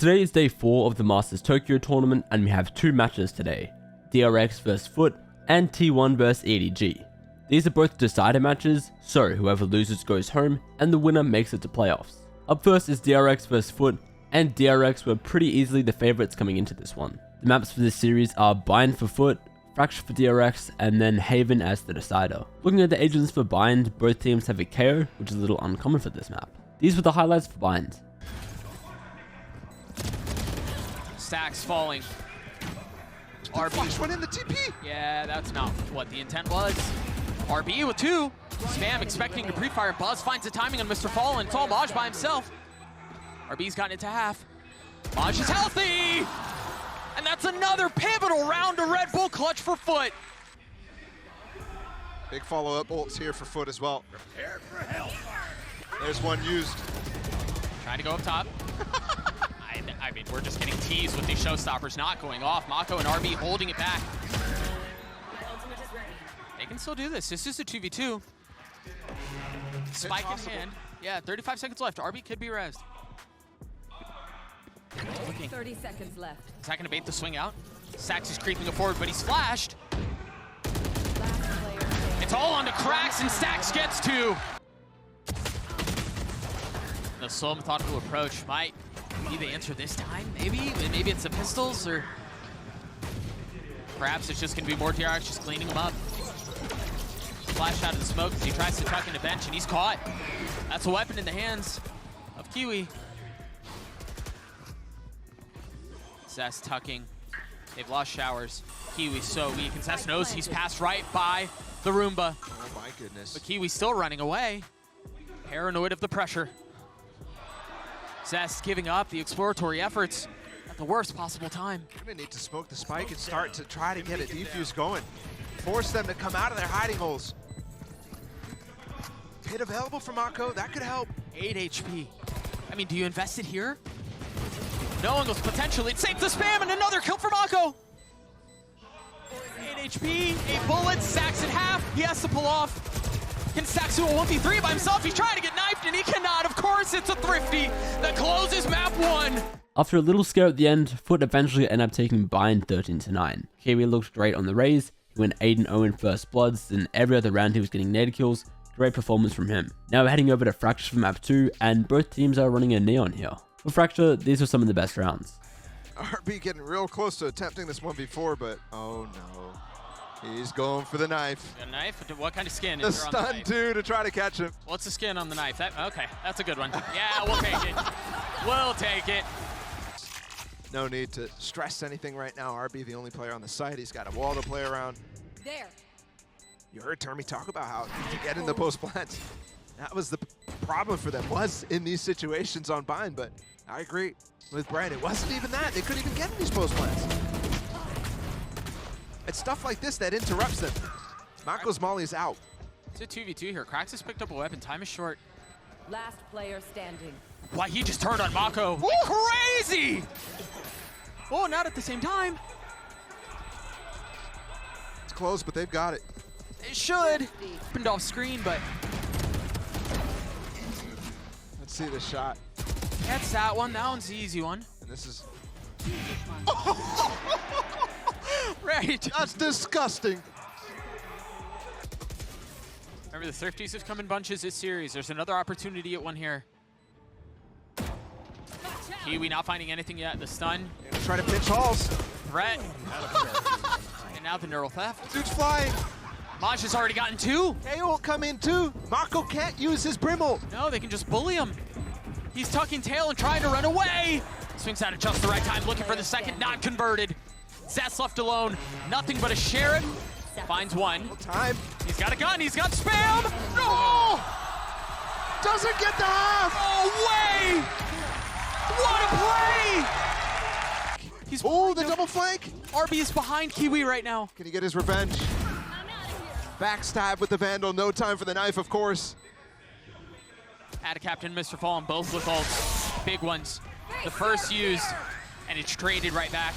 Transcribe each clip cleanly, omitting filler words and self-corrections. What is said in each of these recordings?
Today is day 4 of the Masters Tokyo tournament and we have 2 matches today, DRX vs FUT and T1 vs EDG. These are both decider matches, so whoever loses goes home and the winner makes it to playoffs. Up first is DRX vs FUT, and DRX were pretty easily the favourites coming into this one. The maps for this series are Bind for FUT, Fracture for DRX, and then Haven as the decider. Looking at the agents for Bind, both teams have a KO, which is a little uncommon for this map. These were the highlights for Bind. Stacks falling. RB. Flash went in the TP. Yeah, that's not what the intent was. RB with 2. Spam expecting to pre-fire. Buzz finds the timing on Mr. Fallen. It's all Maj by himself. RB's gotten it to half. Maj is healthy! And that's another pivotal round to Red Bull clutch for FUT. Big follow-up ults here for FUT as well. There's one used. Trying to go up top. I mean, we're just getting teased with these showstoppers not going off. Mako and RB holding it back. They can still do this. This is a 2v2. Spike in hand. Yeah, 35 seconds left. RB could be rezzed. Looking. 30 seconds left. Is that going to bait the swing out? Sax is creeping forward, but he's flashed. It's all onto Cracks, and Stax gets 2. The slow, methodical approach might be the answer this time, maybe? Maybe it's the pistols, or perhaps it's just going to be more DRX just cleaning him up. Flash out of the smoke as he tries to tuck in the bench, and he's caught. That's a weapon in the hands of Kiwi. Zest tucking. They've lost showers. Kiwi's so weak, and Zest knows he's passed right by the Roomba. Oh my goodness. But Kiwi's still running away. Paranoid of the pressure. Zest giving up the exploratory efforts at the worst possible time. Gonna need to smoke the spike and start to try to get a defuse going. Force them to come out of their hiding holes. Pit available for Mako, that could help. 8 HP. I mean, do you invest it here? No one goes potentially. It's safe to spam and another kill for Mako. 8 HP, 8 bullets, Stacks in half. He has to pull off. Can Stacks do a 1v3 by himself? He's trying to get knifed and he cannot. Of course, it's a Thrifty that closes map 1. After a little scare at the end, FUT eventually ended up taking Bind 13-9. Kiwi looked great on the raise. He went 8-0 in first bloods, and every other round he was getting nadir kills. Great performance from him. Now we're heading over to Fracture for map 2, and both teams are running a Neon here. For Fracture, these were some of the best rounds. RB getting real close to attempting this 1v4, but oh no. He's going for the knife. A knife? What kind of skin The is there on the stun knife? too to try to catch him. What's the skin on the knife? Okay, that's a good one. Yeah, we'll take it. We'll take it. No need to stress anything right now. RB the only player on the site. He's got a wall to play around. There. You heard Termy talk about how to get in the post plants. That was the problem for them, was in these situations on Bind, but I agree with Brian. It wasn't even that. They couldn't even get in these post plants. It's stuff like this that interrupts them. Mako's Molly is out. It's a 2v2 here. Krax has picked up a weapon. Time is short. Last player standing. Why, he just turned on Mako. Woo! Crazy! Oh, not at the same time. It's close, but they've got it. It should. Opened off screen, but Let's see the shot. that's that one. That one's the easy one. And this is... Right. That's disgusting. Remember, the Thrifties have come in bunches this series. There's another opportunity at one here. Kiwi not finding anything yet. The stun. Try to pinch halls. Threat. And now the neural theft. Dude's flying. Maj has already gotten 2. KO will come in too. Mako can't use his Brimble. No, they can just bully him. He's tucking tail and trying to run away. Swings out at just the right time, looking for the second, not converted. Zest left alone, nothing but a Sheriff. Finds one. Time. He's got a gun, he's got spam. No! Doesn't get the half. No way! What a play! He's Oh, the double flank. RB is behind Kiwi right now. Can he get his revenge? Backstab with the Vandal. No time for the knife, of course. Add a captain, Mr. Fallen, both with ults. Big ones. The first used, and it's traded right back.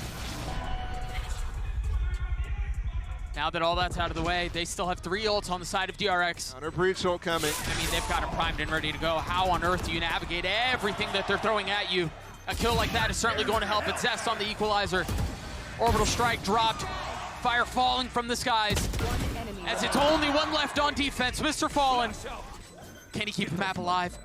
Now that all that's out of the way, they still have 3 ults on the side of DRX. Counter breach ult coming. I mean, they've got it primed and ready to go. How on earth do you navigate everything that they're throwing at you? A kill like that is certainly going to help. It's Zest on the equalizer. Orbital strike dropped. Fire falling from the skies. As it's only one left on defense. Mr. Fallen. Can he keep the map alive?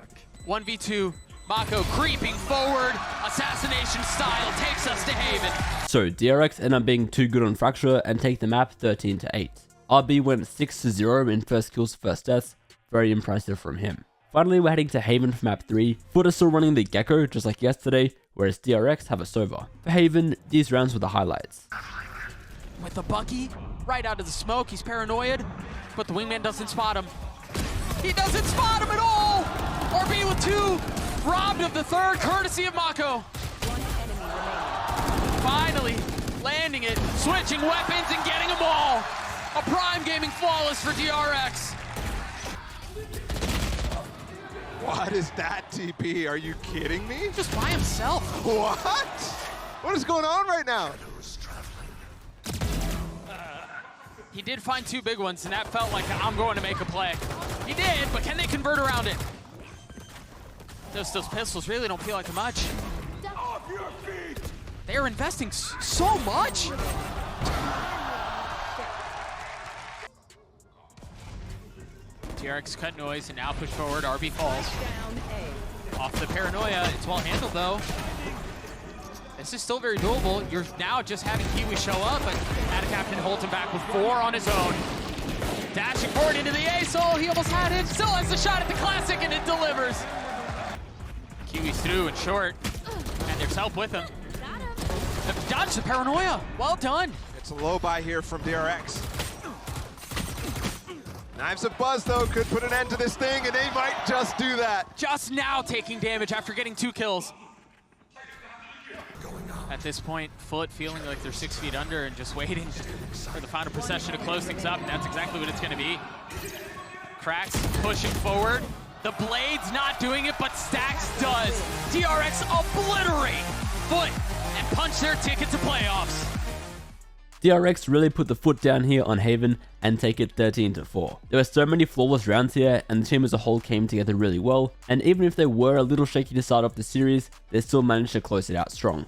1v2. Mako creeping forward. Assassination style takes us to Haven. So DRX end up being too good on Fracture and take the map 13-8. RB went 6-0 in first kills, first deaths. Very impressive from him. Finally, we're heading to Haven for map 3. FUT is still running the Gecko just like yesterday, whereas DRX have a Sova. For Haven, these rounds were the highlights. With the Bucky right out of the smoke, he's paranoid, but the wingman doesn't spot him. He doesn't spot him at all! RB with 2, robbed of the 3rd, courtesy of Mako. Finally, landing it, switching weapons and getting them all. A prime gaming flawless for DRX. What is that, TP? Are you kidding me? Just by himself. What? What is going on right now? He did find 2 big ones, and that felt like I'm going to make a play. He did, but can they convert around it? Those pistols really don't feel like much. They're investing so much. DRX cut noise and now push forward. RB falls. Off the paranoia. It's well handled though. This is still very doable. You're now just having Kiwi show up, but Captain holds him back with 4 on his own. Dashing forward into the ace. Oh, he almost had it. Still has the shot at the classic, and it delivers. Kiwi's through and short, and there's help with him. Dodge the paranoia. Well done. It's a low buy here from DRX. Knives of Buzz, though, could put an end to this thing, and they might just do that. Just now taking damage after getting 2 kills. At this point, FUT feeling like they're 6 feet under and just waiting for the final procession to close things up, and that's exactly what it's going to be. Cracks pushing forward. The Blade's not doing it, but Stacks does. DRX obliterate FUT and punch their ticket to playoffs. DRX really put the foot down here on Haven and take it 13-4. There were so many flawless rounds here, and the team as a whole came together really well, and even if they were a little shaky to start off the series, they still managed to close it out strong.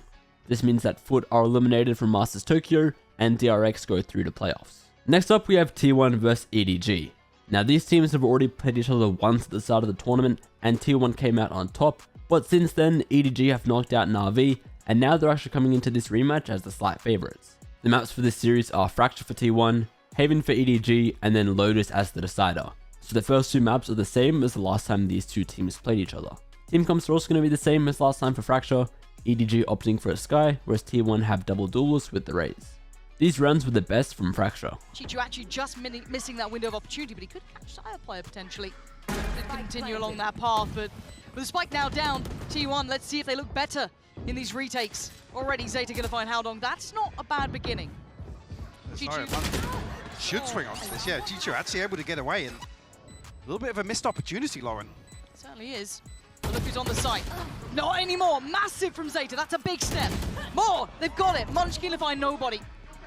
This means that FUT are eliminated from Masters Tokyo, and DRX go through to playoffs. Next up, we have T1 vs EDG. Now, these teams have already played each other once at the start of the tournament, and T1 came out on top, but since then, EDG have knocked out Na'Vi, and now they're actually coming into this rematch as the slight favourites. The maps for this series are Fracture for T1, Haven for EDG, and then Lotus as the decider. So the first 2 maps are the same as the last time these 2 teams played each other. Team comps are also going to be the same as last time for Fracture, EDG opting for a Sky, whereas T1 have double duelists with the Rays. These runs were the best from Fracture. Chichu actually just missing that window of opportunity, but he could catch Sire player potentially. Could continue along that path, but with the spike now down, T1, let's see if they look better in these retakes. Already Zeta gonna find Howdong. That's not a bad beginning. Sorry, should swing onto this. Yeah, Chichu actually able to get away, and a little bit of a missed opportunity, Lauren. Certainly is. But look who's on the site. Not anymore. Massive from Zeta. That's a big step. More. They've got it. Munchkin to find nobody.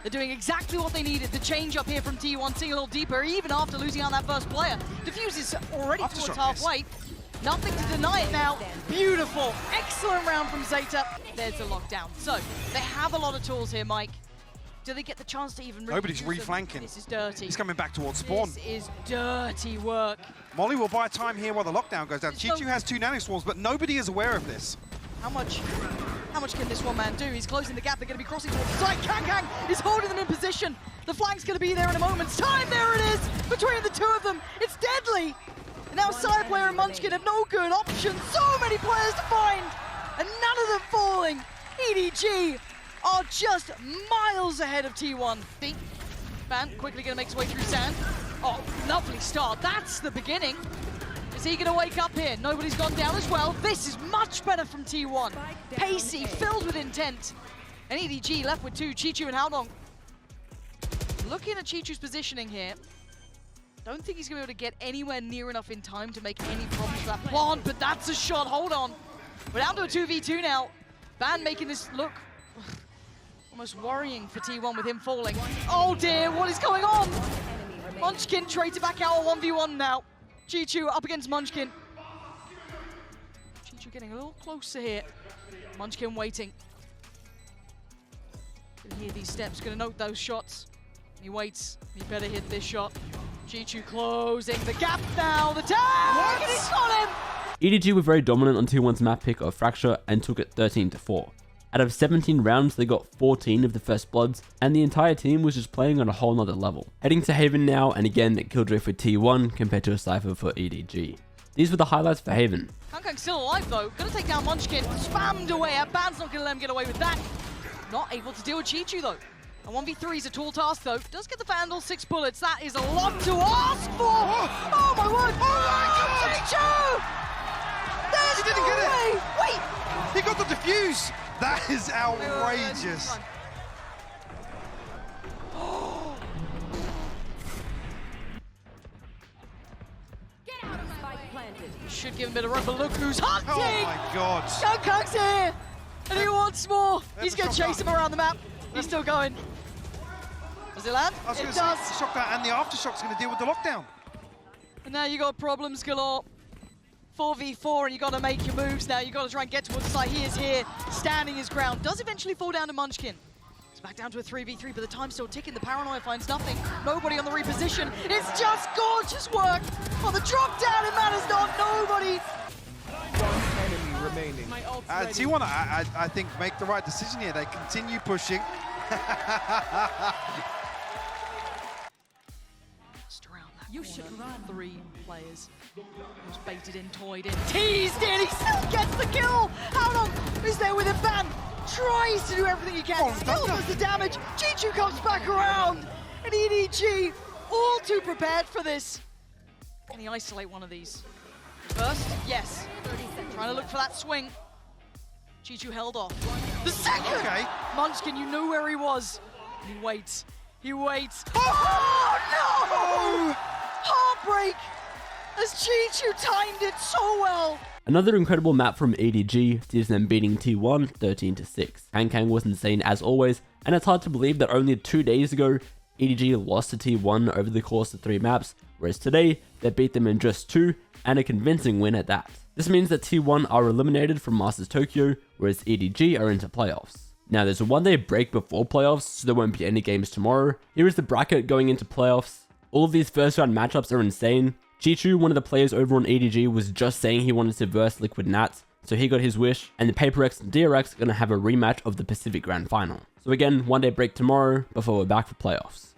They're doing exactly what they needed. The change up here from T1, seeing a little deeper, even after losing out that first player. Diffuse is already towards halfway. Nothing to deny it now. Beautiful. Excellent round from Zeta. There's the lockdown. So, they have a lot of tools here, Mike. Do they get the chance to even... Nobody's reflanking. This is dirty. He's coming back towards spawn. This is dirty work. Molly will buy time here while the lockdown goes down. Chichu has 2 nanoswarms, but nobody is aware of this. How much can this one man do? He's closing the gap. They're going to be crossing towards the side. Kangkang is holding them in position. The flank's going to be there in a moment's time. There it is between the 2 of them. It's deadly. And now Side Player and Munchkin have no good options. So many players to find, and none of them falling. EDG are just miles ahead of T1. Van quickly going to make his way through sand. Oh, lovely start. That's the beginning. Is he going to wake up here? Nobody's gone down as well. This is much better from T1. Pacey, filled with intent. And EDG left with 2, Chichu and Howdong. Looking at Chichu's positioning here, don't think he's going to be able to get anywhere near enough in time to make any problems for that plant, but that's a shot. Hold on. We're down to a 2v2 now. Van making this look almost worrying for T1 with him falling. Oh dear, what is going on? Munchkin traded back out on 1v1 now. Chichu up against Munchkin. Chichu getting a little closer here. Munchkin waiting. Gonna hear these steps, gonna note those shots. He waits, he better hit this shot. Chichu closing the gap now, the tag, and he's got him! EDG were very dominant on T1's map pick of Fracture and took it 13-4. Out of 17 rounds, they got 14 of the first bloods, and the entire team was just playing on a whole nother level. Heading to Haven now, and again, Killjoy for T1 compared to a Cypher for EDG. These were the highlights for Haven. Kangkang's still alive though, gonna take down Munchkin, spammed away, Ban's not gonna let him get away with that. Not able to deal with Chichu though. A 1v3 is a tall task though, does get the Vandal 6 bullets, that is a lot to ask for! Oh my word! Oh my God, Chichu! There's He didn't no get it. way! Wait! He got the defuse! That is outrageous. Spike planted. Should give him a bit of run, but look who's hunting! Oh my God. Kangkang's here! And he wants more! He's gonna the shot chase him around the map. He's still going. Does it land? I was It going does! to say, shock that, and the aftershock's going to deal with the lockdown. And now you got problems galore. 4v4 and you gotta make your moves now. You gotta try and get towards the side. He is here, standing his ground. Does eventually fall down to Munchkin. It's back down to a 3v3, but the time's still ticking. The Paranoia finds nothing. Nobody on the reposition. It's just gorgeous work. On the drop down, it matters not. Nobody. One enemy remaining. T1, I think, make the right decision here. They continue pushing. Just around that You corner. should run. 3 players. Was baited in, toyed in, teased in. He still gets the kill. How long is there with him? Ban tries to do everything he can. Still does the damage. Chichu comes back around. And EDG all too prepared for this. Can he isolate one of these? First, yes. 30 seconds. Trying to look for that swing. Chichu held off. The second! Okay. Munchkin, you knew where he was. And he waits. He waits. Oh, no! Heartbreak! As Chichu timed it so well. Another incredible map from EDG sees them beating T1 13-6. Kangkang was insane as always, and it's hard to believe that only 2 days ago, EDG lost to T1 over the course of 3 maps, whereas today, they beat them in just 2, and a convincing win at that. This means that T1 are eliminated from Masters Tokyo, whereas EDG are into playoffs. Now there's a 1-day break before playoffs, so there won't be any games tomorrow. Here is the bracket going into playoffs. All of these first round matchups are insane. Chichu, one of the players over on EDG, was just saying he wanted to verse Liquid Nats, so he got his wish, and the Paper X and DRX are going to have a rematch of the Pacific Grand Final. So again, 1-day break tomorrow before we're back for playoffs.